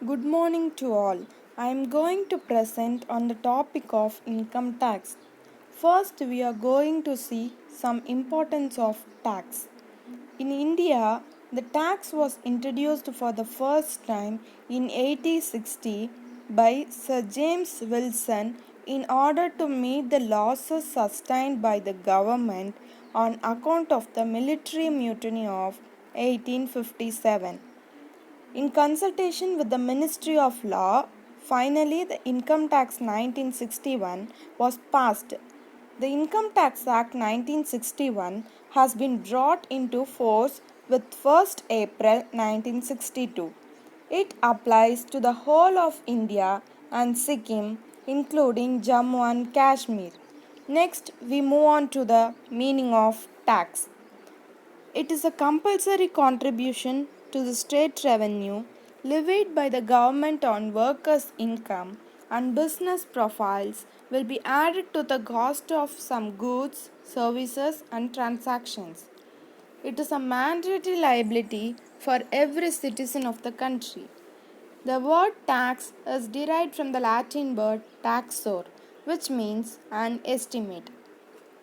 Good morning to all. I am going to present on the topic of income tax. First, we are going to see some importance of tax. In India, the tax was introduced for the first time in 1860 by Sir James Wilson in order to meet the losses sustained by the government on account of the military mutiny of 1857. In consultation with the Ministry of Law, finally the Income Tax 1961 was passed. The Income Tax Act 1961 has been brought into force with 1st April 1962. It applies to the whole of India and Sikkim, including Jammu and Kashmir. Next, we move on to the meaning of tax. It is a compulsory contribution to the state revenue levied by the government on workers' income and business profiles will be added to the cost of some goods, services, and transactions. It is a mandatory liability for every citizen of the country. The word tax is derived from the Latin word taxor, which means an estimate.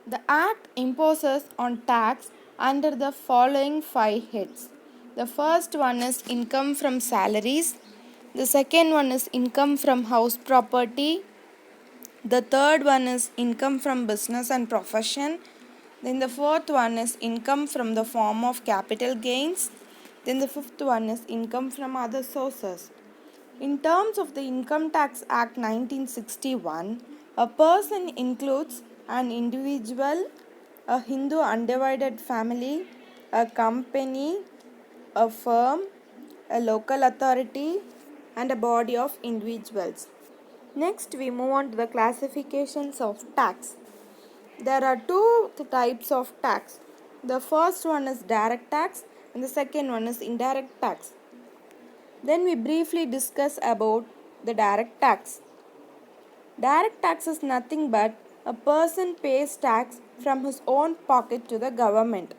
The Act imposes on tax under the following five heads. The first one is income from salaries. The second one is income from house property. The third one is income from business and profession. Then the fourth one is income from the form of capital gains. Then the fifth one is income from other sources. In terms of the Income Tax Act 1961, a person includes an individual, a Hindu undivided family, a company, a firm, a local authority, and a body of individuals. Next, we move on to the classifications of tax. There are two types of tax. The first one is direct tax, and the second one is indirect tax. Then we briefly discuss about the direct tax. Direct tax is nothing but a person pays tax from his own pocket to the government.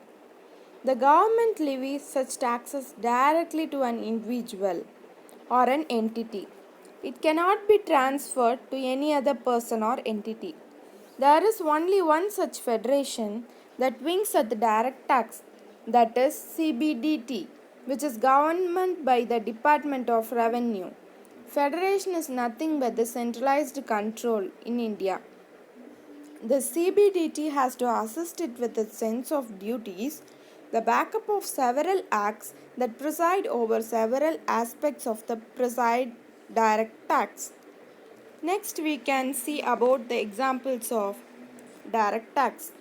The government levies such taxes directly to an individual or an entity. It cannot be transferred to any other person or entity. There is only one such federation that winks at the direct tax, that is CBDT, which is government by the Department of Revenue. Federation is nothing but the centralized control in India. The CBDT has to assist it with its sense of duties, the backup of several acts that preside over several aspects of the preside direct tax. Next, we can see about the examples of direct tax.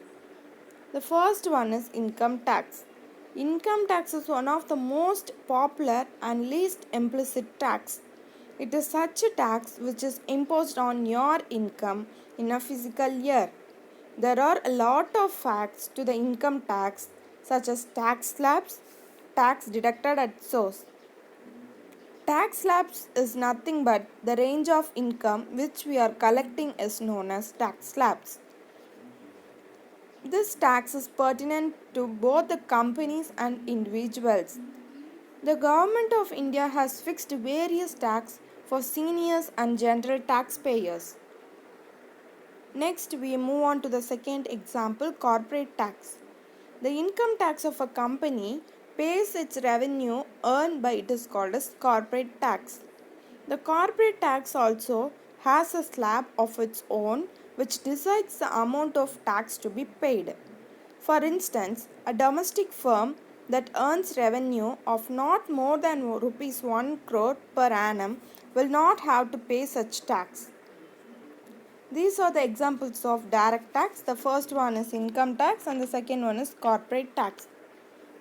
The first one is income tax. Income tax is one of the most popular and least implicit tax. It is such a tax which is imposed on your income in a physical year. There are a lot of facts to the income tax, such as tax slabs, tax deducted at source. Tax slabs is nothing but the range of income which we are collecting is known as tax slabs. This tax is pertinent to both the companies and individuals. The Government of India has fixed various tax for seniors and general taxpayers. Next, we move on to the second example, corporate tax. The income tax of a company pays its revenue earned by it is called as corporate tax. The corporate tax also has a slab of its own which decides the amount of tax to be paid. For instance, a domestic firm that earns revenue of not more than rupees 1 crore per annum will not have to pay such tax. These are the examples of direct tax. The first one is income tax and the second one is corporate tax.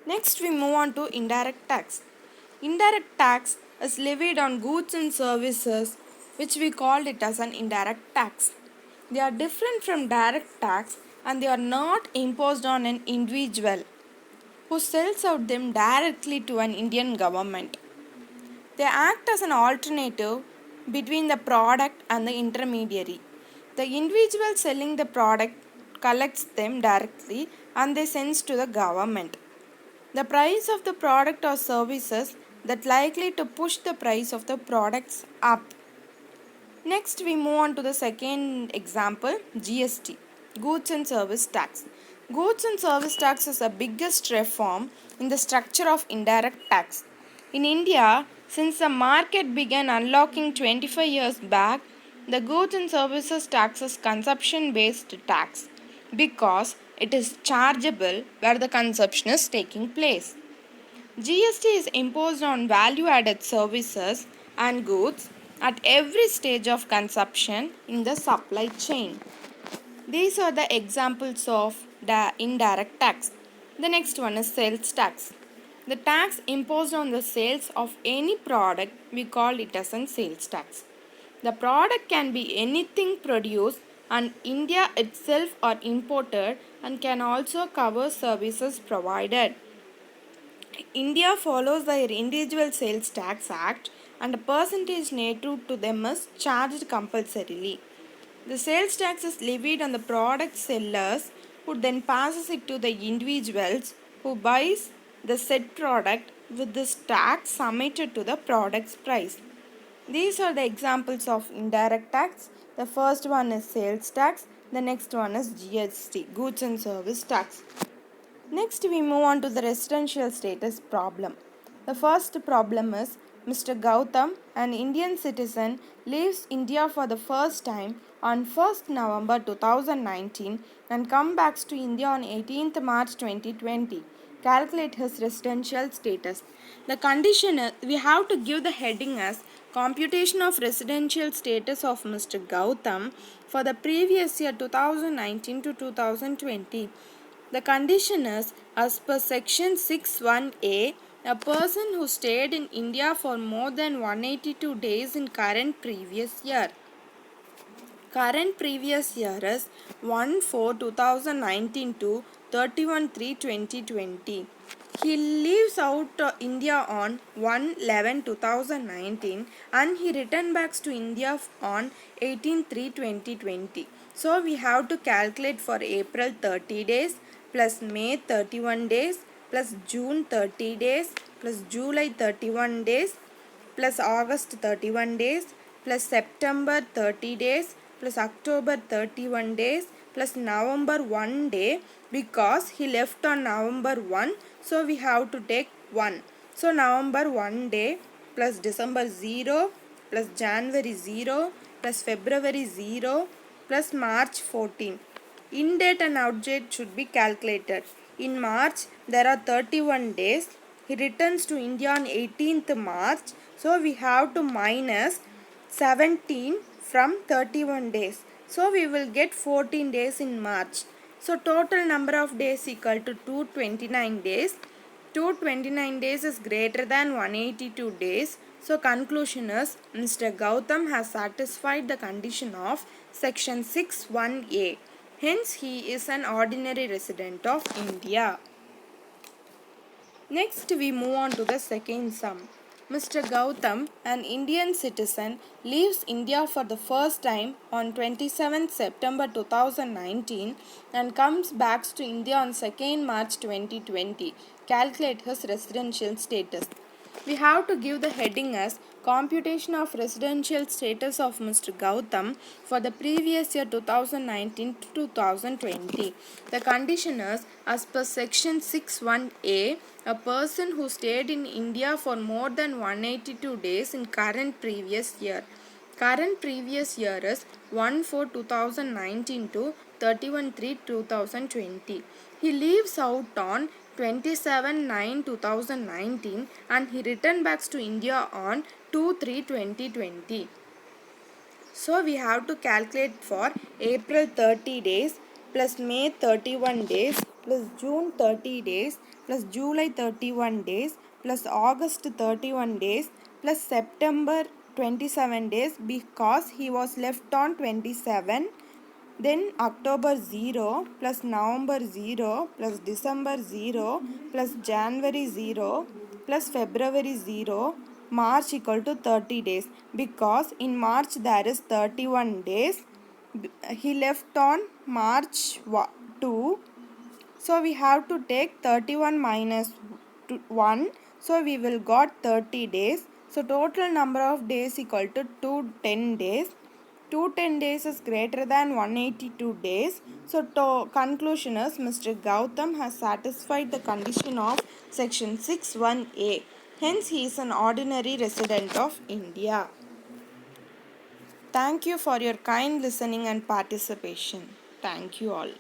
Next, we move on to indirect tax. Indirect tax is levied on goods and services, which we called it as an indirect tax. They are different from direct tax and they are not imposed on an individual who sells out them directly to an Indian government. They act as an alternative between the product and the intermediary. The individual selling the product collects them directly and they sends to the government. The price of the product or services that likely to push the price of the products up. Next, we move on to the second example, GST, Goods and Service Tax. Goods and Service Tax is the biggest reform in the structure of indirect tax. In India, since the market began unlocking 25 years back, the Goods and Services Tax is consumption-based tax because it is chargeable where the consumption is taking place. GST is imposed on value added services and goods at every stage of consumption in the supply chain. These are the examples of the indirect tax. The next one is sales tax. The tax imposed on the sales of any product, we call it as a sales tax. The product can be anything produced in India itself or imported and can also cover services provided. India follows the Individual Sales Tax Act and a percentage native to them is charged compulsorily. The sales tax is levied on the product sellers who then passes it to the individuals who buys the said product with this tax submitted to the product's price. These are the examples of indirect tax. The first one is sales tax, the next one is GST, Goods and Service Tax. Next, we move on to the residential status problem. The first problem is Mr. Gautam, an Indian citizen, leaves India for the first time on 1st November 2019 and comes back to India on 18th March 2020. Calculate his residential status. The condition is we have to give the heading as computation of residential status of Mr. Gautam for the previous year 2019 to 2020. The condition is, as per section 6(1)(a), a person who stayed in India for more than 182 days in current previous year. Current previous year is 1/4/2019 to 31/3/2020. He leaves out India on 1/11/2019 and he returned back to India on 18/3/2020. So we have to calculate for April 30 days plus May 31 days plus June 30 days plus July 31 days plus August 31 days plus September 30 days plus October 31 days plus November 1 day because he left on November 1, so we have to take 1. So November 1 day plus December 0 plus January 0 plus February 0 plus March 14. In date and out date should be calculated. In March there are 31 days. He returns to India on 18th March. So we have to minus 17 from 31 days. So we will get 14 days in March. So total number of days equal to 229 days. 229 days is greater than 182 days. So conclusion is Mr. Gautam has satisfied the condition of section 6(1)(a). Hence he is an ordinary resident of India. Next, we move on to the second sum. Mr. Gautam, an Indian citizen, leaves India for the first time on 27 September 2019 and comes back to India on 2nd March 2020. Calculate his residential status. We have to give the heading as computation of residential status of Mr. Gautam for the previous year 2019 to 2020. The condition is, as per section 6(1)(a), a person who stayed in India for more than 182 days in current previous year. Current previous year is 1/4/2019 to 31/3/2020. He leaves out on 27/9/2019 and he returned back to India on 2/3/2020. So we have to calculate for April 30 days plus May 31 days plus June 30 days plus July 31 days plus August 31 days plus September 27 days because he was left on 27. Then October 0 plus November 0 plus December 0 plus January 0 plus February 0, March equal to 30 days because in March there is 31 days. He left on March 2. So we have to take 31 minus 1. So we will got 30 days. So total number of days equal to 210 days. 210 days is greater than 182 days. So conclusion is Mr. Gautam has satisfied the condition of section 61A. Hence he is an ordinary resident of India. Thank you for your kind listening and participation. Thank you all.